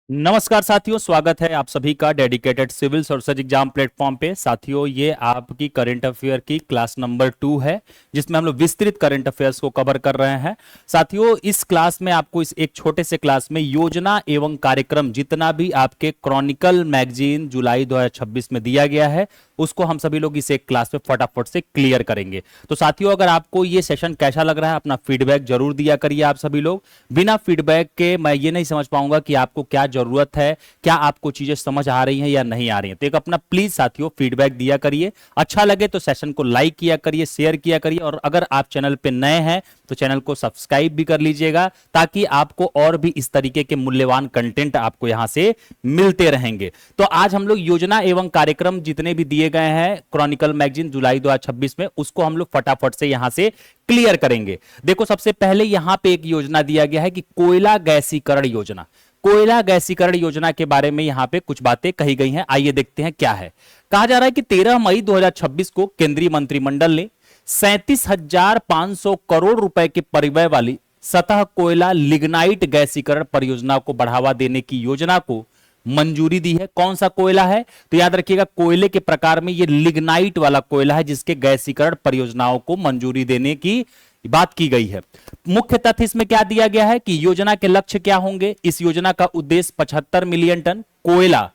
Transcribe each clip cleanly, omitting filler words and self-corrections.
नमस्कार साथियों, स्वागत है आप सभी का dedicated civil services exam platform पे। साथियों, ये आपकी करंट अफेयर की क्लास नंबर 2 है, जिसमें हम लोग विस्तृत करंट अफेयर्स को कवर कर रहे हैं। साथियों, इस क्लास में आपको इस एक छोटे से क्लास में योजना एवं कार्यक्रम जितना भी आपके क्रॉनिकल मैगजीन जुलाई 2026 में दिया गया है, उसको हम सभी लोग इस एक क्लास में फटाफट से क्लियर करेंगे। तो साथियों, अगर आपको ये सेशन कैसा लग रहा है, अपना फीडबैक जरूर दिया करिए। आप सभी लोग, बिना फीडबैक के मैं ये नहीं समझ पाऊंगा कि आपको क्या जरूरत है, क्या आपको चीजें समझ आ रही हैं या नहीं आ रही हैं। तो एक अपना प्लीज साथियों फीडबैक दिया करिए। अच्छा लगे तो सेशन को लाइक किया करिए, शेयर किया करिए, और अगर आप चैनल पे नए हैं तो चैनल को सब्सक्राइब भी कर लीजिएगा, ताकि आपको और भी इस तरीके के मूल्यवान कंटेंट आपको यहां से मिलते रहेंगे। तो आज हम लोग योजना एवं कार्यक्रम जितने भी दिए गए हैं क्रॉनिकल मैगजीन जुलाई 2026 में, उसको हम लोग फटाफट से यहां से क्लियर करेंगे। देखो, सबसे पहले यहां पे एक योजना दिया गया है कि कोयला गैसीकरण योजना। कोयला गैसीकरण योजना के बारे में यहां पे कुछ बातें कही गई हैं, आइए देखते हैं क्या है। कहा जा रहा है कि 13 मई 2026 को केंद्रीय मंत्रिमंडल ने 37,500 करोड़ रुपए के परिव्यय वाली सतह कोयला लिग्नाइट गैसीकरण परियोजना को बढ़ावा देने की योजना को मंजूरी दी है। कौन सा कोयला है? तो याद रखिएगा, कोयले के प्रकार में ये लिग्नाइट वाला कोयला है, जिसके गैसीकरण परियोजनाओं को मंजूरी देने की बात की गई है। मुख्य तथ्य इसमें क्या दिया गया है कि योजना के लक्ष्य क्या होंगे। इस योजना का उद्देश्य 75 मिलियन टन कोयला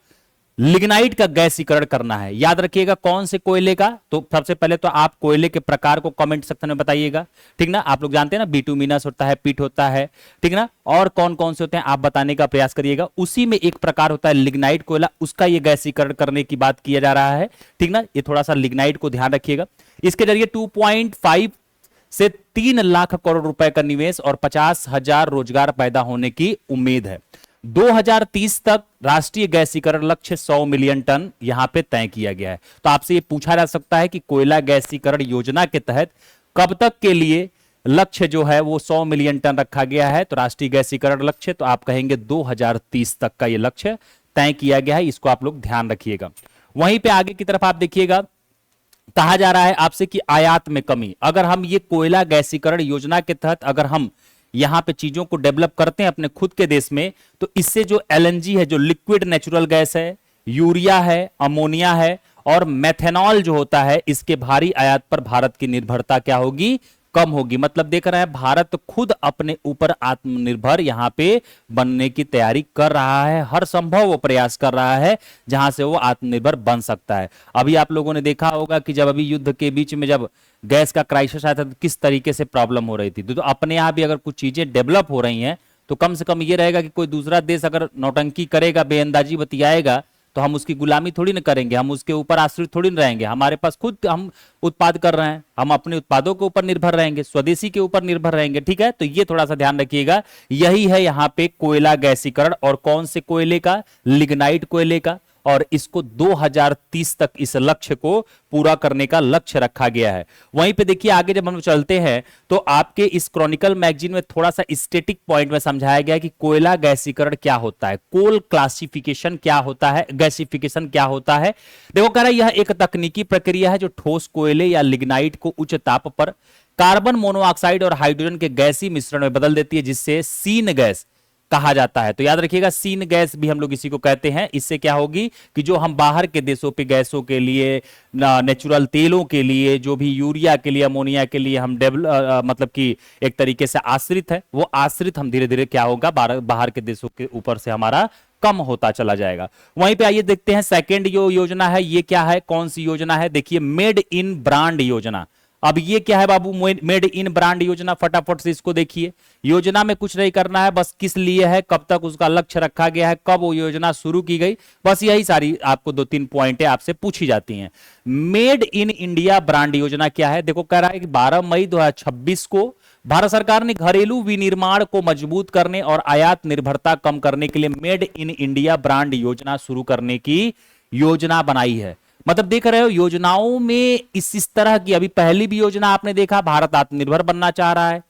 लिग्नाइट का गैसीकरण करना है। याद रखिएगा, कौन से कोयले का? तो सबसे पहले तो आप कोयले के प्रकार को कमेंट सेक्शन में बताइएगा, ठीक ना। आप लोग जानते हैं ना, बिटुमिनस होता है, पिट होता है, ठीक ना, और कौन कौन से होते हैं आप बताने का प्रयास करिएगा। उसी में एक प्रकार होता है लिग्नाइट कोयला, उसका ये गैसीकरण करने की बात किया जा रहा है, ठीक ना। ये थोड़ा सा लिग्नाइट को ध्यान रखिएगा। इसके जरिए 2.5 से 3 लाख करोड़ रुपए का निवेश और 50,000 रोजगार पैदा होने की उम्मीद है। 2030 तक राष्ट्रीय गैसीकरण लक्ष्य 100 मिलियन टन यहां पे तय किया गया है। तो आपसे ये पूछा जा सकता है कि कोयला गैसीकरण योजना के तहत कब तक के लिए लक्ष्य जो है वो 100 मिलियन टन रखा गया है। तो राष्ट्रीय गैसीकरण लक्ष्य, तो आप कहेंगे 2030 तक का ये लक्ष्य तय किया गया है। इसको आप लोग ध्यान रखिएगा। वहीं पे आगे की तरफ आप देखिएगा, कहा जा रहा है आपसे कि आयात में कमी। अगर हम ये कोयला गैसीकरण योजना के तहत अगर हम यहां पे चीजों को डेवलप करते हैं अपने खुद के देश में, तो इससे जो एलएनजी है, जो लिक्विड नेचुरल गैस है, यूरिया है, अमोनिया है और मेथेनॉल जो होता है, इसके भारी आयात पर भारत की निर्भरता क्या होगी? कम होगी। मतलब देख रहे हैं, भारत खुद अपने ऊपर आत्मनिर्भर यहां पे बनने की तैयारी कर रहा है। हर संभव वो प्रयास कर रहा है जहां से वो आत्मनिर्भर बन सकता है। अभी आप लोगों ने देखा होगा कि जब अभी युद्ध के बीच में जब गैस का क्राइसिस आया था, तो किस तरीके से प्रॉब्लम हो रही थी। तो अपने यहां भी अगर कुछ चीजें डेवलप हो रही हैं, तो कम से कम ये रहेगा कि कोई दूसरा देश अगर नौटंकी करेगा, बेअंदाजी बतियाएगा, तो हम उसकी गुलामी थोड़ी ना करेंगे, हम उसके ऊपर आश्रित थोड़ी ना रहेंगे। हमारे पास खुद हम उत्पाद कर रहे हैं, हम अपने उत्पादों के ऊपर निर्भर रहेंगे, स्वदेशी के ऊपर निर्भर रहेंगे, ठीक है। तो ये थोड़ा सा ध्यान रखिएगा। यही है यहां पे कोयला गैसीकरण, और कौन से कोयले का? लिग्नाइट कोयले का। और इसको 2030 तक इस लक्ष्य को पूरा करने का लक्ष्य रखा गया है। वहीं पे देखिए, आगे जब हम चलते हैं तो आपके इस क्रॉनिकल मैगजीन में थोड़ा सा स्टैटिक पॉइंट में समझाया गया है कि कोयला गैसीकरण क्या होता है, कोल क्लासिफिकेशन क्या होता है, गैसिफिकेशन क्या होता है। देखो, कह रहा है यह एक तकनीकी प्रक्रिया है जो ठोस कोयले या लिग्नाइट को उच्च ताप पर कार्बन मोनोऑक्साइड और हाइड्रोजन के गैसीय मिश्रण में बदल देती है, जिससे सीन गैस कहा जाता है। तो याद रखिएगा, सीन गैस भी हम लोग इसी को कहते हैं। इससे क्या होगी कि जो हम बाहर के देशों पे गैसों के लिए, नेचुरल तेलों के लिए, जो भी यूरिया के लिए, अमोनिया के लिए हम मतलब कि एक तरीके से आश्रित है, वो आश्रित हम धीरे धीरे क्या होगा, बाहर के देशों के ऊपर से हमारा कम होता चला जाएगा। वहीं पे आइए देखते हैं सेकेंड जो योजना है, ये क्या है, कौन सी योजना है। देखिए, मेड इन ब्रांड योजना। अब ये क्या है बाबू, मेड इन ब्रांड योजना? फटाफट से इसको देखिए। योजना में कुछ नहीं करना है, बस किस लिए है, कब तक उसका लक्ष्य रखा गया है, कब वो योजना शुरू की गई, बस यही सारी आपको 2-3 पॉइंटें आपसे पूछी जाती हैं। मेड इन इंडिया ब्रांड योजना क्या है? देखो, कह रहा है कि 12 मई 2026 को भारत सरकार ने घरेलू विनिर्माण को मजबूत करने और आयात निर्भरता कम करने के लिए मेड इन इंडिया ब्रांड योजना शुरू करने की योजना बनाई है। मतलब देख रहे हो, योजनाओं में इस तरह की, अभी पहली भी योजना आपने देखा, भारत आत्मनिर्भर बनना चाह रहा है।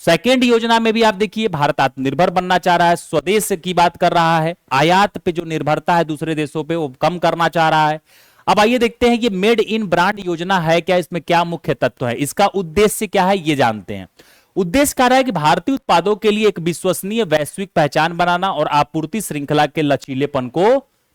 सेकेंड योजना में भी आप देखिए, भारत आत्मनिर्भर बनना चाह रहा है, स्वदेश की बात कर रहा है, आयात पे जो निर्भरता है दूसरे देशों पे वो कम करना चाह रहा है। अब आइए देखते हैं ये मेड इन ब्रांड योजना है क्या, इसमें क्या मुख्य तत्व है, इसका उद्देश्य क्या है, ये जानते हैं। उद्देश्य क्या रहा है कि भारतीय उत्पादों के लिए एक विश्वसनीय वैश्विक पहचान बनाना और आपूर्ति श्रृंखला के लचीलेपन को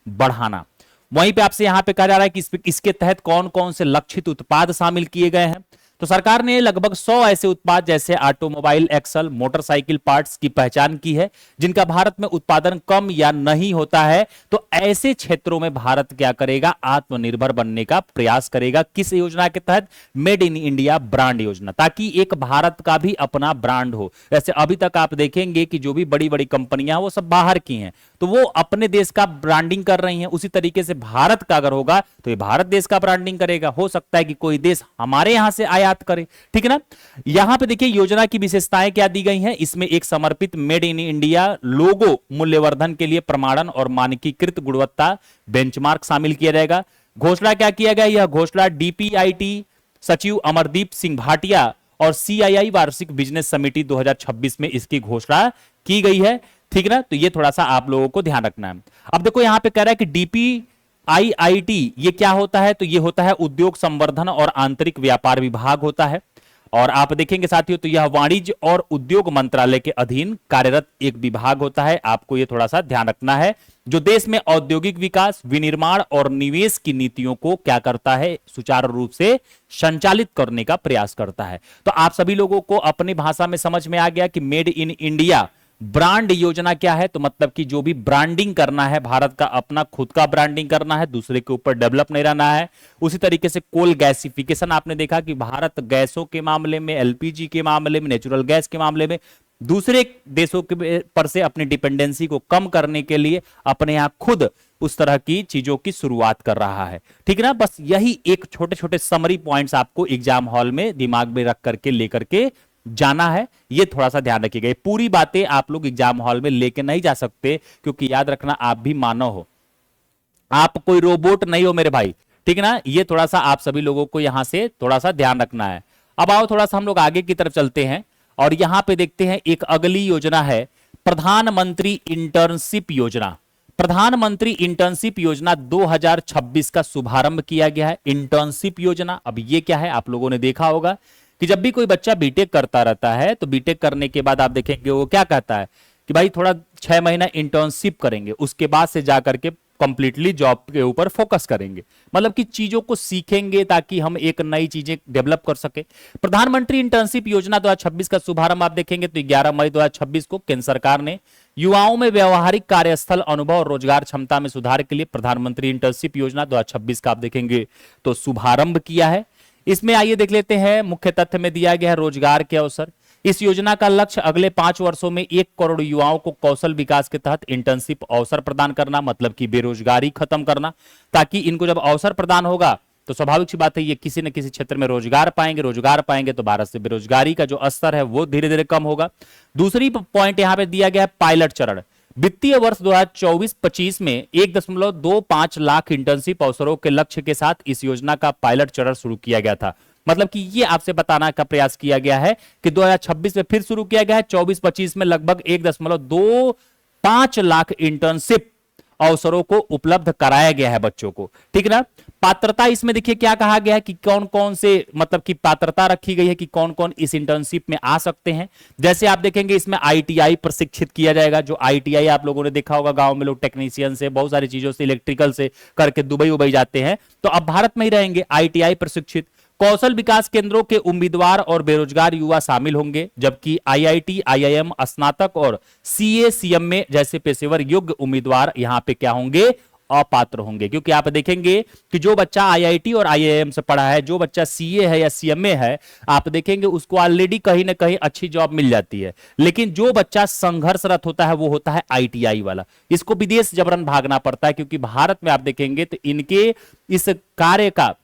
बढ़ाना। वहीं पे आपसे यहां पे कहा जा रहा है कि इसके तहत कौन कौन से लक्षित उत्पाद शामिल किए गए हैं। तो सरकार ने लगभग 100 ऐसे उत्पाद जैसे ऑटोमोबाइल एक्सल, मोटरसाइकिल पार्ट्स की पहचान की है जिनका भारत में उत्पादन कम या नहीं होता है। तो ऐसे क्षेत्रों में भारत क्या करेगा, आत्मनिर्भर बनने का प्रयास करेगा। किस योजना के तहत? मेड इन इंडिया ब्रांड योजना, ताकि एक भारत का भी अपना ब्रांड हो। जैसे अभी तक आप देखेंगे कि जो भी बड़ी बड़ी कंपनियां वो सब बाहर की हैं, तो वो अपने देश का ब्रांडिंग कर रही हैं। उसी तरीके से भारत का अगर होगा तो ये भारत देश का ब्रांडिंग करेगा। हो सकता है कि कोई देश हमारे यहां से आयात करे, ठीक है ना। यहां पे देखिए योजना की विशेषताएं क्या दी गई हैं। इसमें एक समर्पित मेड इन इंडिया लोगो मूल्यवर्धन के लिए प्रमाणन और मानकीकृत गुणवत्ता बेंचमार्क शामिल किया जाएगा। घोषणा क्या किया गया? यह घोषणा डीपीआईटी सचिव अमरदीप सिंह भाटिया और सीआईआई वार्षिक बिजनेस समिति 2026 में इसकी घोषणा की गई है, ठीक है ना। तो ये थोड़ा सा आप लोगों को ध्यान रखना है। अब देखो यहां पे कह रहा है कि डीपीआईआईटी ये क्या होता है? तो ये होता है उद्योग संवर्धन और आंतरिक व्यापार विभाग होता है। और आप देखेंगे साथियों तो यह वाणिज्य और उद्योग मंत्रालय के अधीन कार्यरत एक विभाग होता है। आपको ये थोड़ा सा ध्यान रखना है, जो देश में औद्योगिक विकास, विनिर्माण और निवेश की नीतियों को क्या करता है, सुचारू रूप से संचालित करने का प्रयास करता है। तो आप सभी लोगों को अपनी भाषा में समझ में आ गया कि मेड इन इंडिया ब्रांड योजना क्या है। तो मतलब कि जो भी ब्रांडिंग करना है, भारत का अपना खुद का ब्रांडिंग करना है, दूसरे के ऊपर डेवलप नहीं रहना है। उसी तरीके से कोल गैसिफिकेशन, आपने देखा कि भारत गैसों के मामले में, एलपीजी के मामले में, नेचुरल गैस के मामले में दूसरे देशों के पर से अपनी डिपेंडेंसी को कम करने के लिए अपने यहां खुद उस तरह की चीजों की शुरुआत कर रहा है, ठीक है ना। बस यही एक छोटे छोटे समरी पॉइंट्स आपको एग्जाम हॉल में दिमाग में रख करके लेकर के जाना है। ये थोड़ा सा ध्यान रखिएगा। पूरी बातें आप लोग एग्जाम हॉल में लेके नहीं जा सकते, क्योंकि याद रखना आप भी मानव हो, आप कोई रोबोट नहीं हो मेरे भाई, ठीक है ना। ये थोड़ा सा आप सभी लोगों को यहां से थोड़ा सा ध्यान रखना है। अब आओ थोड़ा सा हम लोग आगे की तरफ चलते हैं और यहां पे देखते हैं एक अगली योजना है प्रधानमंत्री इंटर्नशिप योजना। प्रधानमंत्री इंटर्नशिप योजना 2026 का शुभारंभ किया गया है। इंटर्नशिप योजना, अब ये क्या है? आप लोगों ने देखा होगा कि जब भी कोई बच्चा बीटेक करता रहता है तो बीटेक करने के बाद आप देखेंगे वो क्या कहता है कि भाई थोड़ा 6 महीना इंटर्नशिप करेंगे, उसके बाद से जाकर के कंप्लीटली जॉब के ऊपर फोकस करेंगे। मतलब कि चीजों को सीखेंगे ताकि हम एक नई चीजें डेवलप कर सके। प्रधानमंत्री इंटर्नशिप योजना 2026 का शुभारंभ आप देखेंगे तो 11 मई 2026 को केंद्र सरकार ने युवाओं में व्यवहारिक कार्यस्थल अनुभव और रोजगार क्षमता में सुधार के लिए प्रधानमंत्री इंटर्नशिप योजना 2026 का आप देखेंगे तो शुभारंभ किया है। इसमें आइए देख लेते हैं, मुख्य तथ्य में दिया गया है रोजगार के अवसर। इस योजना का लक्ष्य अगले 5 वर्षों में 1 करोड़ युवाओं को कौशल विकास के तहत इंटर्नशिप अवसर प्रदान करना, मतलब कि बेरोजगारी खत्म करना, ताकि इनको जब अवसर प्रदान होगा तो स्वाभाविक सी बात है ये किसी न किसी क्षेत्र में रोजगार पाएंगे। रोजगार पाएंगे तो भारत से बेरोजगारी का जो स्तर है वो धीरे धीरे कम होगा। दूसरी पॉइंट यहां पे दिया गया है पायलट चरण। वित्तीय वर्ष 2024-25 में 1.25 लाख इंटर्नशिप अवसरों के लक्ष्य के साथ इस योजना का पायलट चरण शुरू किया गया था। मतलब कि ये आपसे बताना का प्रयास किया गया है कि 2026 में फिर शुरू किया गया है। 24-25 में लगभग 1.25 लाख इंटर्नशिप अवसरों को उपलब्ध कराया गया है बच्चों को, ठीक है ना। पात्रता इसमें देखिए क्या कहा गया है कि कौन कौन से, मतलब कि पात्रता रखी गई है कि कौन कौन इस इंटर्नशिप में आ सकते हैं। जैसे आप देखेंगे इसमें आईटीआई प्रशिक्षित किया जाएगा। जो आईटीआई आप लोगों ने देखा होगा, गांव में लोग टेक्नीशियन से, बहुत सारी चीजों से, इलेक्ट्रिकल से करके दुबई उबई जाते हैं, तो अब भारत में ही रहेंगे। आईटीआई प्रशिक्षित कौशल विकास केंद्रों के उम्मीदवार और बेरोजगार युवा शामिल होंगे, जबकि आईआईटी, आईआईएम, स्नातक और सीए, सीएमए जैसे पेशेवर योग्य उम्मीदवार यहां पे क्या होंगे, अपात्र होंगे। क्योंकि आप देखेंगे कि जो बच्चा आईआईटी और आईआईएम से पढ़ा है, जो बच्चा सीए है या सीएमए है, आप देखेंगे उसको ऑलरेडी कहीं ना कहीं अच्छी जॉब मिल जाती है। लेकिन जो बच्चा संघर्षरत होता है वो होता है आईटीआई वाला, इसको विदेश जबरन भागना पड़ता है। क्योंकि भारत में आप देखेंगे तो इनके इस कार्य का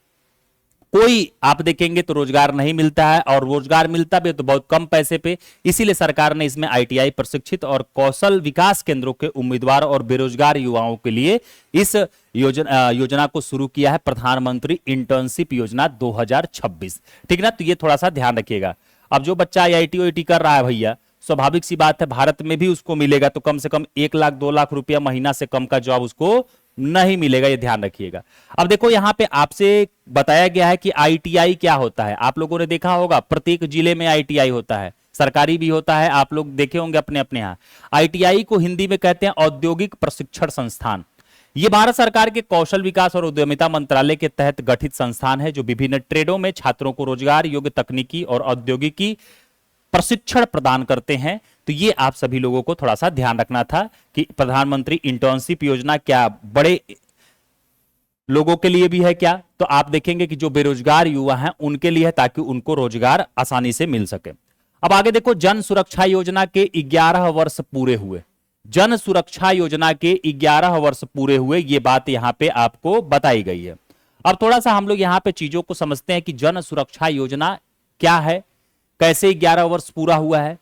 कोई आप देखेंगे तो रोजगार नहीं मिलता है, और रोजगार मिलता भी तो बहुत कम पैसे पे। इसीलिए सरकार ने इसमें आईटीआई प्रशिक्षित और कौशल विकास केंद्रों के उम्मीदवार और बेरोजगार युवाओं के लिए इस योजना को शुरू किया है, प्रधानमंत्री इंटर्नशिप योजना 2026, ठीक ना। तो ये थोड़ा सा ध्यान रखिएगा। अब जो बच्चा आईआईटी ओआईटी कर रहा है भैया, स्वाभाविक सी बात है भारत में भी उसको मिलेगा तो कम से कम 1 लाख 2 लाख रुपया महीना से कम का जॉब उसको नहीं मिलेगा, ये ध्यान रखिएगा। अब देखो यहां पे आपसे बताया गया है कि आईटीआई क्या होता है। आप लोगों ने देखा होगा प्रत्येक जिले में आईटीआई होता है, सरकारी भी होता है, आप लोग देखे होंगे अपने अपने यहाँ। आईटीआई को हिंदी में कहते हैं औद्योगिक प्रशिक्षण संस्थान। ये भारत सरकार के कौशल विकास और उद्यमिता मंत्रालय के तहत गठित संस्थान है जो विभिन्न ट्रेडों में छात्रों को रोजगार योग्य तकनीकी और औद्योगिकी प्रशिक्षण प्रदान करते हैं। तो ये आप सभी लोगों को थोड़ा सा ध्यान रखना था कि प्रधानमंत्री इंटर्नशिप योजना क्या बड़े लोगों के लिए भी है क्या, तो आप देखेंगे कि जो बेरोजगार युवा हैं उनके लिए है, ताकि उनको रोजगार आसानी से मिल सके। अब आगे देखो, जन सुरक्षा योजना के 11 वर्ष पूरे हुए। जन सुरक्षा योजना के 11 वर्ष पूरे हुए, ये बात यहां पे आपको बताई गई है। अब थोड़ा सा हम लोग यहां पे चीजों को समझते हैं कि जन सुरक्षा योजना क्या है, कैसे 11 वर्ष पूरा हुआ है।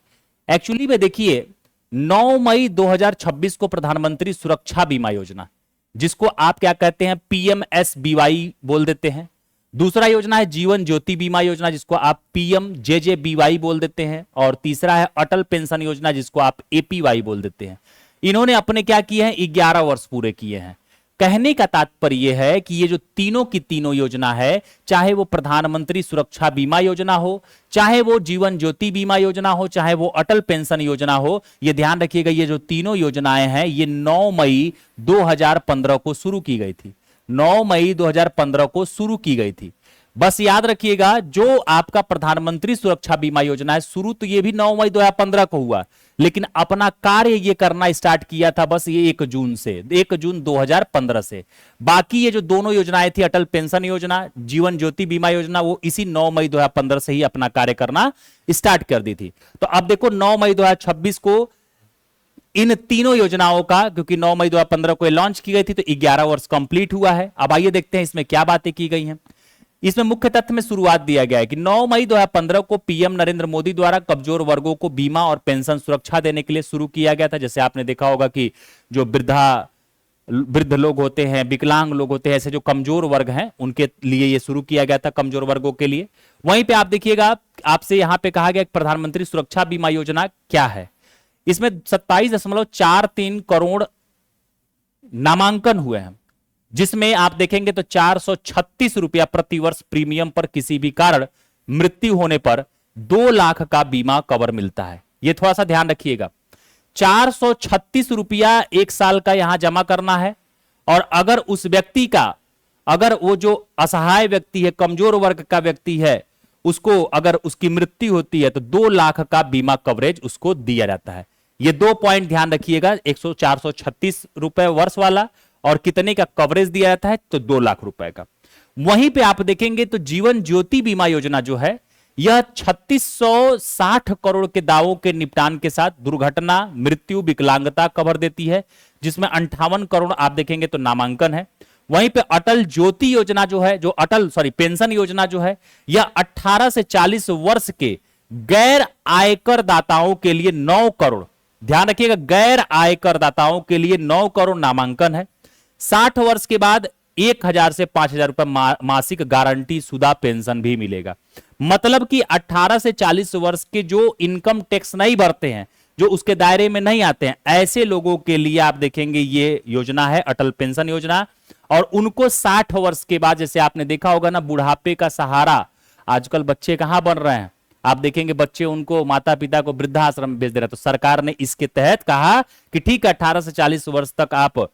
एक्चुअली में देखिए 9 मई 2026 को प्रधानमंत्री सुरक्षा बीमा योजना, जिसको आप क्या कहते हैं पीएमएसबीवाई बोल देते हैं। दूसरा योजना है जीवन ज्योति बीमा योजना, जिसको आप पीएमजेजेबीवाई बोल देते हैं। और तीसरा है अटल पेंशन योजना, जिसको आप एपीवाई बोल देते हैं। इन्होंने अपने क्या किए हैं, 11 वर्ष पूरे किए हैं। कहने का तात्पर्य यह है कि ये जो तीनों की तीनों योजना है, चाहे वो प्रधानमंत्री सुरक्षा बीमा योजना हो, चाहे वो जीवन ज्योति बीमा योजना हो, चाहे वो अटल पेंशन योजना हो, ये ध्यान रखिएगा ये जो तीनों योजनाएं हैं ये 9 मई 2015 को शुरू की गई थी। 9 मई 2015 को शुरू की गई थी। बस याद रखिएगा, जो आपका प्रधानमंत्री सुरक्षा बीमा योजना है, शुरू तो ये भी 9 मई 2015 को हुआ, लेकिन अपना कार्य ये करना स्टार्ट किया था बस ये 1 जून से, 1 जून 2015 से। बाकी ये जो दोनों योजनाएं थी, अटल पेंशन योजना, जीवन ज्योति बीमा योजना, वो इसी 9 मई 2015 से ही अपना कार्य करना स्टार्ट कर दी थी। तो अब देखो 9 मई 2026 को इन तीनों योजनाओं का, क्योंकि 9 मई 2015 को लॉन्च की गई थी, तो 11 वर्ष कंप्लीट हुआ है। अब आइए देखते हैं इसमें क्या बातें की गई हैं। इसमें मुख्य तथ्य में शुरुआत दिया गया है कि 9 मई 2015 को पीएम नरेंद्र मोदी द्वारा कमजोर वर्गों को बीमा और पेंशन सुरक्षा देने के लिए शुरू किया गया था। जैसे आपने देखा होगा कि जो वृद्ध लोग होते हैं, विकलांग लोग होते हैं, ऐसे जो कमजोर वर्ग हैं उनके लिए यह शुरू किया गया था, कमजोर वर्गों के लिए। वहीं पे आप देखिएगा, आपसे यहां पे कहा गया प्रधानमंत्री सुरक्षा बीमा योजना क्या है। इसमें 27.43 करोड़ नामांकन हुए हैं, जिसमें आप देखेंगे तो 436 रुपया प्रति वर्ष प्रीमियम पर किसी भी कारण मृत्यु होने पर 2 लाख का बीमा कवर मिलता है। यह थोड़ा सा ध्यान रखिएगा, 436 रुपया 1 साल का यहां जमा करना है। और अगर उस व्यक्ति का, अगर वो जो असहाय व्यक्ति है, कमजोर वर्ग का व्यक्ति है, उसको अगर उसकी मृत्यु होती है तो 2 लाख का बीमा कवरेज उसको दिया जाता है। ये 2 पॉइंट ध्यान रखिएगा, 436 रुपए वर्ष वाला, और कितने का कवरेज दिया जाता है, तो 2 लाख रुपए का। वहीं पे आप देखेंगे तो जीवन ज्योति बीमा योजना जो है, यह 3660 करोड़ के दावों के निपटान के साथ दुर्घटना, मृत्यु, विकलांगता कवर देती है, जिसमें 58 करोड़ आप देखेंगे तो नामांकन है। वहीं पे अटल ज्योति योजना जो है, जो पेंशन योजना जो है, यह 18 से 40 वर्ष के गैर आयकर दाताओं के लिए 9 करोड़, ध्यान रखिएगा, गैर आयकर दाताओं के लिए 9 करोड़ नामांकन है। 60 वर्ष के बाद 1000 से 5000 रुपए मासिक गारंटी शुदा पेंशन भी मिलेगा। मतलब कि 18 से 40 वर्ष के जो इनकम टैक्स नहीं भरते हैं, जो उसके दायरे में नहीं आते हैं, ऐसे लोगों के लिए आप देखेंगे ये योजना है अटल पेंशन योजना। और उनको 60 वर्ष के बाद, जैसे आपने देखा होगा ना, बुढ़ापे का सहारा, आजकल बच्चे कहां बन रहे हैं, आप देखेंगे बच्चे उनको, माता पिता को वृद्धाश्रम में भेज दे रहे हैं। तो सरकार ने इसके तहत कहा कि ठीक है, 18 से 40 वर्ष तक आप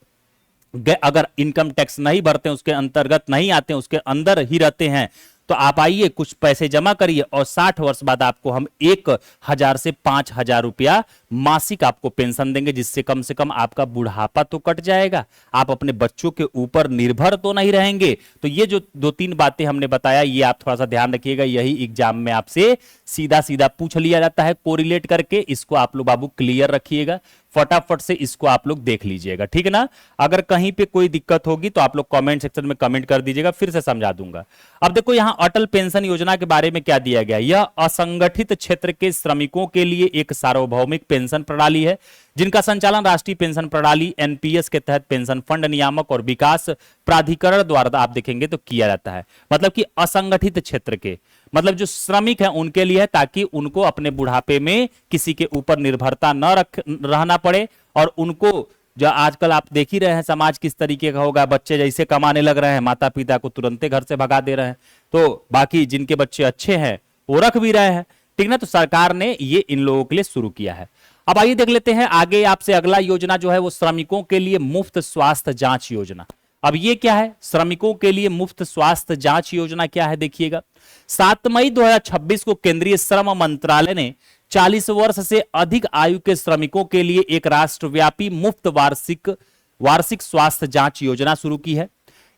अगर इनकम टैक्स नहीं भरते, उसके अंतर्गत नहीं आते, उसके अंदर ही रहते हैं, तो आप आइए, कुछ पैसे जमा करिए, और 60 वर्ष बाद आपको हम 1000 से 5000 रुपया मासिक आपको पेंशन देंगे, जिससे कम से कम आपका बुढ़ापा तो कट जाएगा, आप अपने बच्चों के ऊपर निर्भर तो नहीं रहेंगे। तो ये जो 2-3 बातें हमने बताया, ये आप थोड़ा सा ध्यान रखिएगा, यही एग्जाम में आपसे सीधा सीधा पूछ लिया जाता है कोरिलेट करके। इसको आप लोग बाबू क्लियर रखिएगा, फटाफट से इसको आप लोग देख लीजिएगा, ठीक है ना। अगर कहीं पे कोई दिक्कत होगी तो आप लोग कमेंट सेक्शन में कमेंट कर दीजिएगा, फिर से समझा दूंगा। अब देखो यहां अटल पेंशन योजना के बारे में क्या दिया गया। यह असंगठित क्षेत्र के श्रमिकों के लिए एक सार्वभौमिक पेंशन प्रणाली है, जिनका संचालन राष्ट्रीय पेंशन प्रणाली एनपीएस के तहत पेंशन फंड नियामक और विकास प्राधिकरण द्वारा आप देखेंगे तो किया जाता है। मतलब कि असंगठित क्षेत्र के, मतलब जो श्रमिक हैं उनके लिए है, ताकि उनको अपने बुढ़ापे में किसी के ऊपर निर्भरता न रहना पड़े। और उनको, जो आजकल आप देख ही रहे हैं समाज किस तरीके का होगा, बच्चे जैसे कमाने लग रहे हैं, माता पिता को तुरंत घर से भगा दे रहे हैं, तो बाकी जिनके बच्चे अच्छे हैं वो रख भी रहे हैं। ठीक ना। तो सरकार ने ये इन लोगों के लिए शुरू किया है। अब आइए देख लेते हैं आगे आपसे अगला योजना जो है वो श्रमिकों के लिए मुफ्त स्वास्थ्य जांच योजना। अब ये क्या है, श्रमिकों के लिए मुफ्त स्वास्थ्य जांच योजना क्या है, देखिएगा। 7 मई 2026 को केंद्रीय श्रम मंत्रालय ने 40 वर्ष से अधिक आयु के श्रमिकों के लिए एक राष्ट्रव्यापी मुफ्त वार्षिक स्वास्थ्य जांच योजना शुरू की है।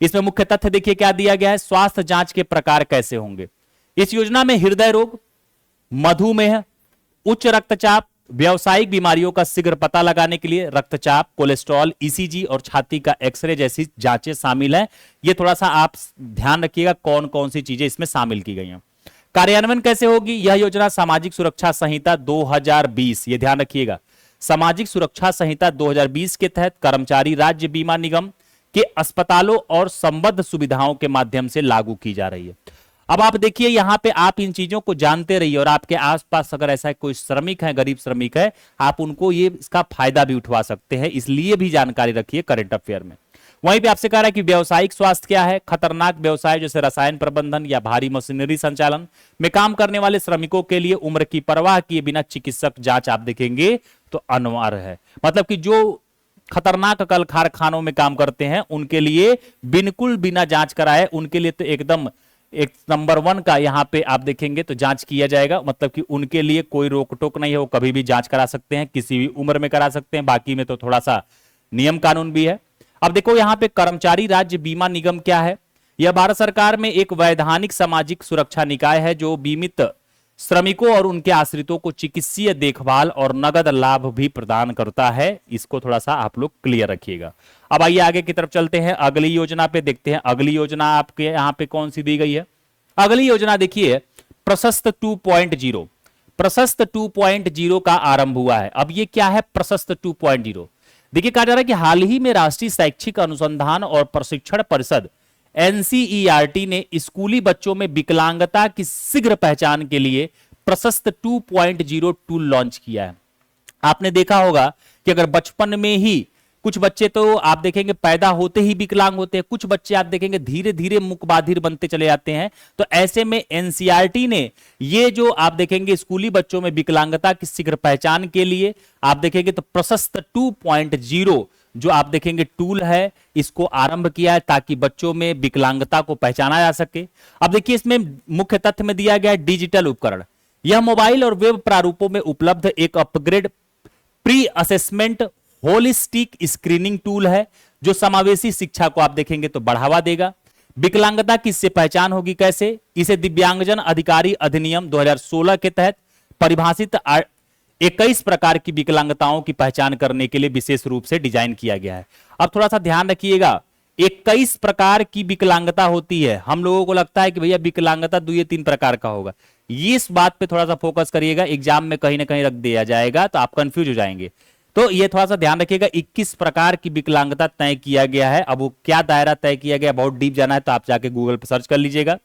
इसमें मुख्य तथ्य देखिए क्या दिया गया है, स्वास्थ्य जांच के प्रकार कैसे होंगे। इस योजना में हृदय रोग, मधुमेह, उच्च रक्तचाप, व्यावसायिक बीमारियों का शीघ्र पता लगाने के लिए रक्तचाप, कोलेस्ट्रॉल, ईसीजी और छाती का एक्सरे जैसी जांचें शामिल हैं। ये थोड़ा सा आप ध्यान रखिएगा कौन कौन सी चीजें इसमें शामिल की गई हैं। कार्यान्वयन कैसे होगी, यह योजना सामाजिक सुरक्षा संहिता 2020, ये ध्यान रखिएगा, सामाजिक सुरक्षा संहिता 2020 के तहत कर्मचारी राज्य बीमा निगम के अस्पतालों और संबद्ध सुविधाओं के माध्यम से लागू की जा रही है। अब आप देखिए यहां पे आप इन चीजों को जानते रहिए और आपके आसपास अगर ऐसा कोई श्रमिक है, गरीब श्रमिक है, आप उनको ये इसका फायदा भी उठवा सकते हैं, इसलिए भी जानकारी रखिए करंट अफेयर में। वहीं पे आपसे कह रहा है कि व्यावसायिक स्वास्थ्य क्या है, खतरनाक व्यवसाय जैसे रसायन प्रबंधन या भारी मशीनरी संचालन में काम करने वाले श्रमिकों के लिए उम्र की परवाह किए बिना चिकित्सक जांच आप देखेंगे तो अनिवार्य है। मतलब कि जो खतरनाक कल कारखानों में काम करते हैं उनके लिए बिल्कुल बिना जांच कराए, उनके लिए तो एकदम एक नंबर 1 का यहां पे आप देखेंगे तो जांच किया जाएगा। मतलब कि उनके लिए कोई रोक टोक नहीं है, वो कभी भी जांच करा सकते हैं, किसी भी उम्र में करा सकते हैं। बाकी में तो थोड़ा सा नियम कानून भी है। अब देखो यहां पे कर्मचारी राज्य बीमा निगम क्या है, यह भारत सरकार में एक वैधानिक सामाजिक सुरक्षा निकाय है जो बीमित श्रमिकों और उनके आश्रितों को चिकित्सीय देखभाल और नगद लाभ भी प्रदान करता है। इसको थोड़ा सा आप लोग क्लियर रखिएगा। अब आइए आगे की तरफ चलते हैं, अगली योजना पे देखते हैं। अगली योजना आपके यहां पे कौन सी दी गई है, अगली योजना देखिए प्रशस्त 2.0। प्रशस्त 2.0 का आरंभ हुआ है। अब ये क्या है प्रशस्त 2.0, देखिए कहा जा रहा है कि हाल ही में राष्ट्रीय शैक्षिक अनुसंधान और प्रशिक्षण परिषद एनसीईआरटी ने स्कूली बच्चों में विकलांगता की शीघ्र पहचान के लिए प्रशस्त 2.0 टूल लॉन्च किया है। आपने देखा होगा कि अगर बचपन में ही कुछ बच्चे तो आप देखेंगे पैदा होते ही विकलांग होते हैं, कुछ बच्चे आप देखेंगे धीरे धीरे मुकबाधिर बनते चले जाते हैं। तो ऐसे में एनसीईआरटी ने ये जो आप देखेंगे स्कूली बच्चों में विकलांगता की शीघ्र पहचान के लिए आप देखेंगे तो प्रशस्त 2.0 जो आप देखेंगे टूल है इसको आरंभ किया है ताकि बच्चों में विकलांगता को पहचाना जा सके। अब देखिए इसमें मुख्य तथ्य में दिया गया है डिजिटल उपकरण, यह मोबाइल और वेब प्रारूपों में उपलब्ध एक upgrade pre assessment holistic screening tool है जो समावेशी शिक्षा को आप देखेंगे तो बढ़ावा देगा। विकलांगता की इससे पहचान होगी कैसे, इसे दिव्यांगजन अधिकारी अधिनियम 2016 के तहत परिभाषित 21 प्रकार की विकलांगताओं की पहचान करने के लिए विशेष रूप से डिजाइन किया गया है। अब थोड़ा सा ध्यान रखिएगा 21 प्रकार की विकलांगता होती है। हम लोगों को लगता है कि भैया विकलांगता 2 या 3 प्रकार का होगा, इस बात पे थोड़ा सा फोकस करिएगा, एग्जाम में कहीं ना कहीं रख दिया जाएगा तो आप कंफ्यूज हो जाएंगे। तो ये थोड़ा सा ध्यान रखिएगा 21 प्रकार की विकलांगता तय किया गया है। अब वो क्या दायरा तय किया गया, बहुत डीप जाना है तो आप जाके गूगल पर सर्च कर लीजिएगा।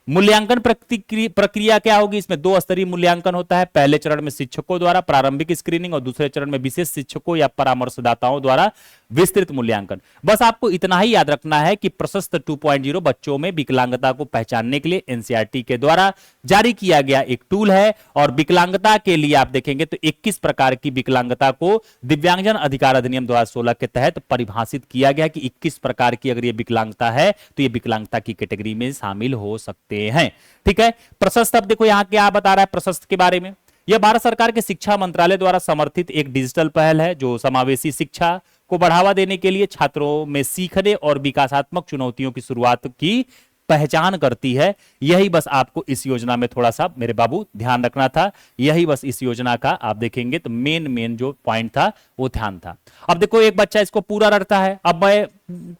मूल्यांकन प्रक्रिया क्या होगी, इसमें 2 स्तरीय मूल्यांकन होता है। पहले चरण में शिक्षकों द्वारा प्रारंभिक स्क्रीनिंग और दूसरे चरण में विशेष शिक्षकों या परामर्शदाताओं द्वारा विस्तृत मूल्यांकन। बस आपको इतना ही याद रखना है कि प्रशस्त 2.0 बच्चों में विकलांगता को पहचानने के लिए एनसीईआरटी के द्वारा जारी किया गया एक टूल है और विकलांगता के लिए आप देखेंगे तो 21 प्रकार की विकलांगता को दिव्यांगजन अधिकार अधिनियम 2016 के तहत परिभाषित किया गया कि 21 प्रकार की अगर ये विकलांगता है तो ये विकलांगता की कैटेगरी में शामिल हो सकते हैं। ठीक है, प्रशस्त अब देखो यहां क्या बता रहा है प्रशस्त के बारे में, यह भारत सरकार के शिक्षा मंत्रालय द्वारा समर्थित एक डिजिटल पहल है जो समावेशी शिक्षा को बढ़ावा देने के लिए छात्रों में सीखने और विकासात्मक चुनौतियों की शुरुआत की पहचान करती है। यही बस आपको इस योजना में थोड़ा सा मेरे बाबू ध्यान रखना था, यही बस इस योजना का आप देखेंगे तो मेन जो पॉइंट था वो ध्यान था। अब देखो एक बच्चा इसको पूरा रटता है, अब मैं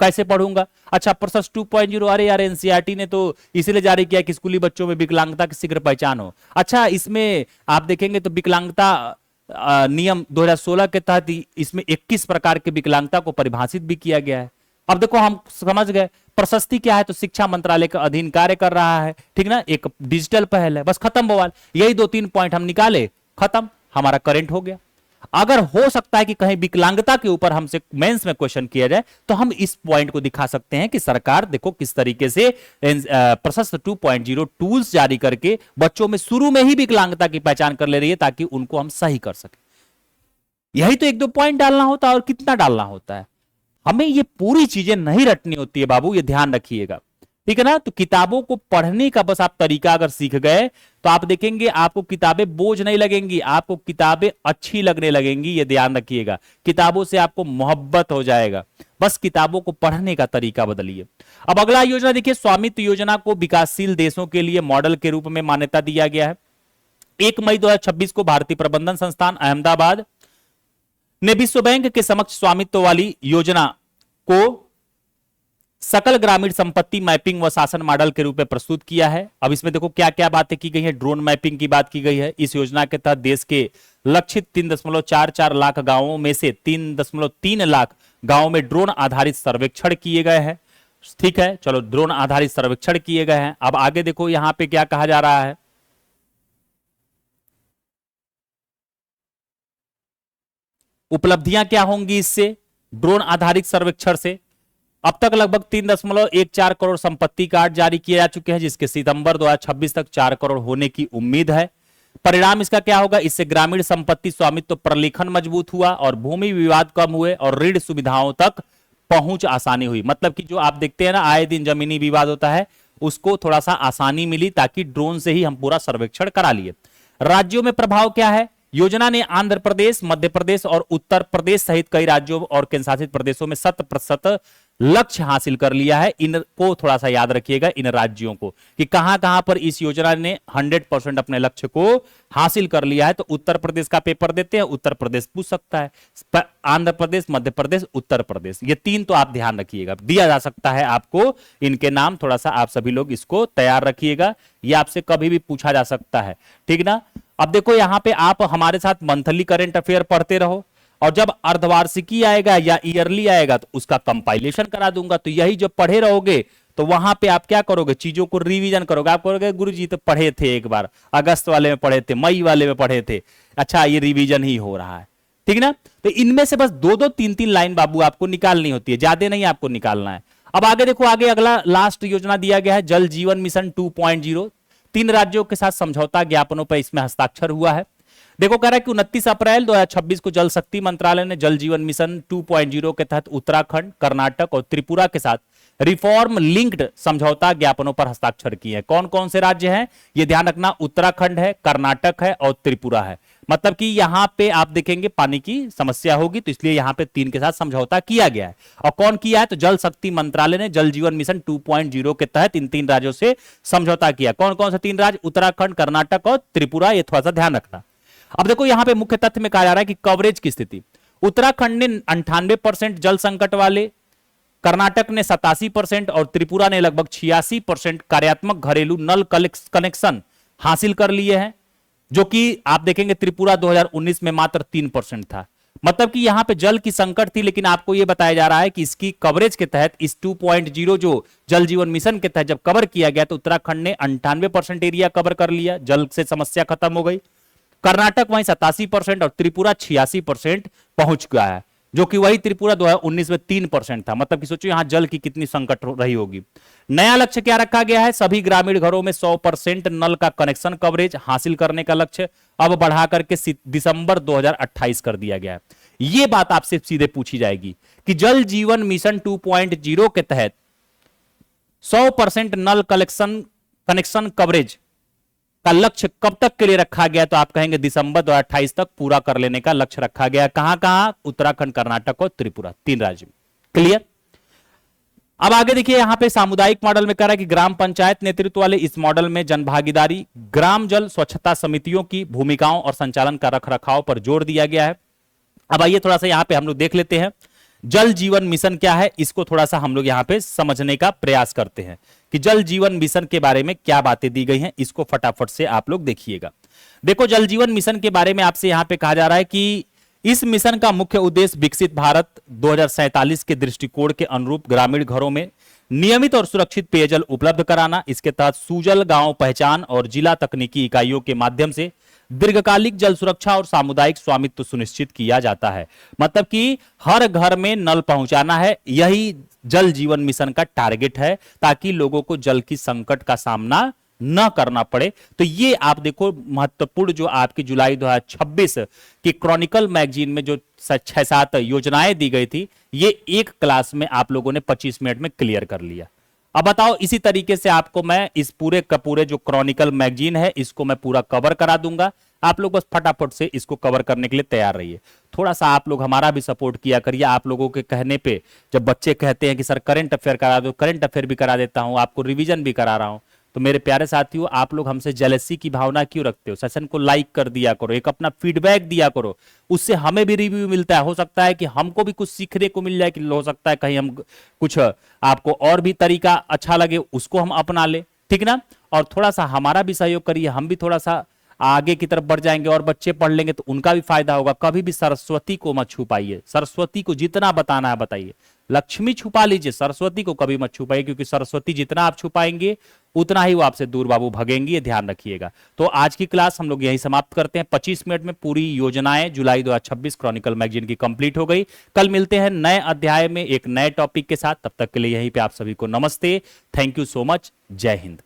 कैसे पढ़ूंगा। अच्छा प्रशस्त 2.0, अरे यार एनसीईआरटी ने तो इसीलिए जारी किया कि स्कूली बच्चों में विकलांगता की शीघ्र पहचान हो। अच्छा इसमें आप देखेंगे तो विकलांगता नियम 2016 के तहत इसमें 21 प्रकार के विकलांगता को परिभाषित भी किया गया है। अब देखो हम समझ गए प्रशस्ति क्या है, तो शिक्षा मंत्रालय का अधीन कार्य कर रहा है, ठीक ना, एक डिजिटल पहल है, बस खत्म बवाल। यही 2-3 पॉइंट हम निकाले, खत्म, हमारा करंट हो गया। अगर हो सकता है कि कहीं विकलांगता के ऊपर हमसे मेंस में क्वेश्चन किया जाए तो हम इस पॉइंट को दिखा सकते हैं कि सरकार देखो किस तरीके से प्रशस्त 2.0 टूल्स जारी करके बच्चों में शुरू में ही विकलांगता की पहचान कर ले रही है ताकि उनको हम सही कर सके। यही तो एक दो पॉइंट डालना होता है और कितना डालना होता है, हमें ये पूरी चीजें नहीं रटनी होती है बाबू, ये ध्यान रखिएगा, ठीक है ना। तो किताबों को पढ़ने का बस आप तरीका अगर सीख गए तो आप देखेंगे आपको किताबें बोझ नहीं लगेंगी, आपको किताबें अच्छी लगने लगेंगी, ये ध्यान रखिएगा। किताबों से आपको मोहब्बत हो जाएगा, बस किताबों को पढ़ने का तरीका बदलिए। अब अगला योजना देखिए, स्वामित्व योजना को विकासशील देशों के लिए मॉडल के रूप में मान्यता दिया गया है। 1 मई 2026 को भारतीय प्रबंधन संस्थान अहमदाबाद ने विश्व बैंक के समक्ष स्वामित्व वाली योजना को सकल ग्रामीण संपत्ति मैपिंग व शासन मॉडल के रूप में प्रस्तुत किया है। अब इसमें देखो क्या क्या बातें की गई है, ड्रोन मैपिंग की बात की गई है। इस योजना के तहत देश के लक्षित 3.44 लाख गांवों में से 3.3 लाख गांवों में ड्रोन आधारित सर्वेक्षण किए गए हैं, ठीक है, चलो ड्रोन आधारित सर्वेक्षण किए गए हैं। अब आगे देखो यहां पे क्या कहा जा रहा है, उपलब्धियां क्या होंगी इससे, ड्रोन आधारित सर्वेक्षण से। अब तक लगभग 3.14 करोड़ संपत्ति कार्ड जारी किए जा चुके हैं, जिसके सितंबर 2026 तक 4 करोड़ होने की उम्मीद है। परिणाम इसका क्या होगा, इससे ग्रामीण संपत्ति स्वामित्व प्रलेखन मजबूत हुआ और भूमि विवाद कम हुए और ऋण सुविधाओं तक पहुंच आसानी हुई। मतलब कि जो आप देखते हैं ना आए दिन जमीनी विवाद होता है, उसको थोड़ा सा आसानी मिली ताकि ड्रोन से ही हम पूरा सर्वेक्षण करा लिए। राज्यों में प्रभाव क्या है, योजना ने आंध्र प्रदेश, मध्य प्रदेश और उत्तर प्रदेश सहित कई राज्यों और केंद्रशासित प्रदेशों में 100% लक्ष्य हासिल कर लिया है। इनको थोड़ा सा याद रखिएगा, इन राज्यों को, कि कहां कहां पर इस योजना ने 100% अपने लक्ष्य को हासिल कर लिया है। तो उत्तर प्रदेश का पेपर देते हैं, उत्तर प्रदेश पूछ सकता है, आंध्र प्रदेश, मध्य प्रदेश, उत्तर प्रदेश, ये 3 तो आप ध्यान रखिएगा, दिया जा सकता है आपको इनके नाम, थोड़ा सा आप सभी लोग इसको तैयार रखिएगा, ये आपसे कभी भी पूछा जा सकता है, ठीक ना। अब देखो यहां पे आप हमारे साथ मंथली करंट अफेयर पढ़ते रहो और जब अर्धवार्षिकी आएगा या ईयरली आएगा तो उसका कंपाइलेशन करा दूंगा। तो यही जब पढ़े रहोगे तो वहां पे आप क्या करोगे, चीजों को रिवीजन करोगे। आप कहोगे गुरुजी तो पढ़े थे एक बार, अगस्त वाले में पढ़े थे, मई वाले में पढ़े थे, अच्छा ये रिवीजन ही हो रहा है, ठीक ना। तो इनमें से बस 2-2, 3-3 लाइन बाबू आपको निकालनी होती है, ज्यादा नहीं आपको निकालना है। अब आगे देखो, आगे अगला लास्ट योजना दिया गया है जल जीवन मिशन 2.0। 3 राज्यों के साथ समझौता ज्ञापनों पर इसमें हस्ताक्षर हुआ है। देखो कह रहा है कि 29 अप्रैल 2026 को जल शक्ति मंत्रालय ने जल जीवन मिशन 2.0 के तहत उत्तराखंड, कर्नाटक और त्रिपुरा के साथ रिफॉर्म लिंक्ड समझौता ज्ञापनों पर हस्ताक्षर किए हैं। कौन कौन से राज्य हैं ये ध्यान रखना, उत्तराखंड है, कर्नाटक है और त्रिपुरा है। मतलब कि यहां पे आप देखेंगे पानी की समस्या होगी, तो इसलिए यहां पे 3 के साथ समझौता किया गया है। और कौन किया है, तो जल शक्ति मंत्रालय ने जल जीवन मिशन 2.0 के तहत इन 3 राज्यों से समझौता किया। कौन कौन से 3 राज्य, उत्तराखंड, कर्नाटक और त्रिपुरा, ये थोड़ा सा ध्यान रखना। अब देखो यहां पे मुख्य तथ्य में कहा जा रहा है कि कवरेज की स्थिति, उत्तराखंड ने 98% जल संकट वाले, कर्नाटक ने 87% और त्रिपुरा ने लगभग 86% कार्यात्मक घरेलू नल कनेक्शन हासिल कर लिए हैं, जो कि आप देखेंगे त्रिपुरा 2019 में मात्र 3% था। मतलब कि यहां पे जल की संकट थी, लेकिन आपको यह बताया जा रहा है कि इसकी कवरेज के तहत इस 2.0 जो जल जीवन मिशन के तहत जब कवर किया गया तो उत्तराखंड ने 98% एरिया कवर कर लिया, जल से समस्या खत्म हो गई। कर्नाटक वहीं 87% और त्रिपुरा 86% पहुंच गया है, जो कि वही त्रिपुरा 2019 में 3% था। मतलब कि सोचो यहां जल की कितनी संकट रही होगी। नया लक्ष्य क्या रखा गया है, सभी ग्रामीण घरों में 100% नल का कनेक्शन कवरेज हासिल करने का लक्ष्य अब बढ़ा करके दिसंबर 2028 कर दिया गया है। यह बात आपसे सीधे पूछी जाएगी कि जल जीवन मिशन 2.0 के तहत 100% नल कनेक्शन कवरेज का लक्ष्य कब तक के लिए रखा गया, तो आप कहेंगे दिसंबर 2028 तक पूरा कर लेने का लक्ष्य रखा गया। कहां कहां, उत्तराखंड, कर्नाटक और त्रिपुरा, 3 राज्य में। क्लियर। अब आगे देखिए यहां पे सामुदायिक मॉडल में कह रहा है कि ग्राम पंचायत नेतृत्व वाले इस मॉडल में जनभागीदारी, ग्राम जल स्वच्छता समितियों की भूमिकाओं और संचालन का रखरखाव पर जोर दिया गया है। अब आइए थोड़ा सा यहां पे हम लोग देख लेते हैं जल जीवन मिशन क्या है, इसको थोड़ा सा हम लोग यहां पे समझने का प्रयास करते हैं कि जल जीवन मिशन के बारे में क्या बातें दी गई हैं, इसको फटाफट से आप लोग देखिएगा। देखो जल जीवन मिशन के बारे में आपसे यहां पे कहा जा रहा है कि इस मिशन का मुख्य उद्देश्य विकसित भारत 2047 के दृष्टिकोण के अनुरूप ग्रामीण घरों में नियमित और सुरक्षित पेयजल उपलब्ध कराना। इसके तहत सुजल गांव पहचान और जिला तकनीकी इकाइयों के माध्यम से दीर्घकालिक जल सुरक्षा और सामुदायिक स्वामित्व सुनिश्चित किया जाता है। मतलब कि हर घर में नल पहुंचाना है, यही जल जीवन मिशन का टारगेट है, ताकि लोगों को जल की संकट का सामना न करना पड़े। तो ये आप देखो महत्वपूर्ण जो आपकी जुलाई 2026 की क्रॉनिकल मैगजीन में जो 6-7 योजनाएं दी गई थी, ये एक क्लास में आप लोगों ने 25 मिनट में क्लियर कर लिया। अब बताओ, इसी तरीके से आपको मैं इस पूरे का पूरे जो क्रॉनिकल मैगजीन है इसको मैं पूरा कवर करा दूंगा। आप लोग बस फटाफट से इसको कवर करने के लिए तैयार रहिए। थोड़ा सा आप लोग हमारा भी सपोर्ट किया करिए। आप लोगों के कहने पे जब बच्चे कहते हैं कि सर करंट अफेयर करा दो, करंट अफेयर भी करा देता हूं, आपको रिवीजन भी करा रहा हूं। तो मेरे प्यारे साथियों, आप लोग हमसे जेलसी की भावना क्यों रखते हो? सेशन को लाइक कर दिया करो, एक अपना फीडबैक दिया करो, उससे हमें भी रिव्यू मिलता है। हो सकता है कि हमको भी कुछ सीखने को मिल जाए, कि हो सकता है कहीं हम कुछ आपको और भी तरीका अच्छा लगे उसको हम अपना ले, ठीक ना। और थोड़ा सा हमारा भी सहयोग करिए, हम भी थोड़ा सा आगे की तरफ बढ़ जाएंगे और बच्चे पढ़ लेंगे तो उनका भी फायदा होगा। कभी भी सरस्वती को मत छुपाइए, सरस्वती को जितना बताना है बताइए। लक्ष्मी छुपा लीजिए, सरस्वती को कभी मत छुपाइए, क्योंकि सरस्वती जितना आप छुपाएंगे उतना ही वो आपसे दूर बाबू भगेंगी, ये ध्यान रखिएगा। तो आज की क्लास हम लोग यही समाप्त करते हैं। 25 मिनट में पूरी योजनाएं जुलाई 2026 क्रॉनिकल मैगजीन की कंप्लीट हो गई। कल मिलते हैं नए अध्याय में एक नए टॉपिक के साथ। तब तक के लिए यहीं पे आप सभी को नमस्ते, थैंक यू सो मच, जय हिंद।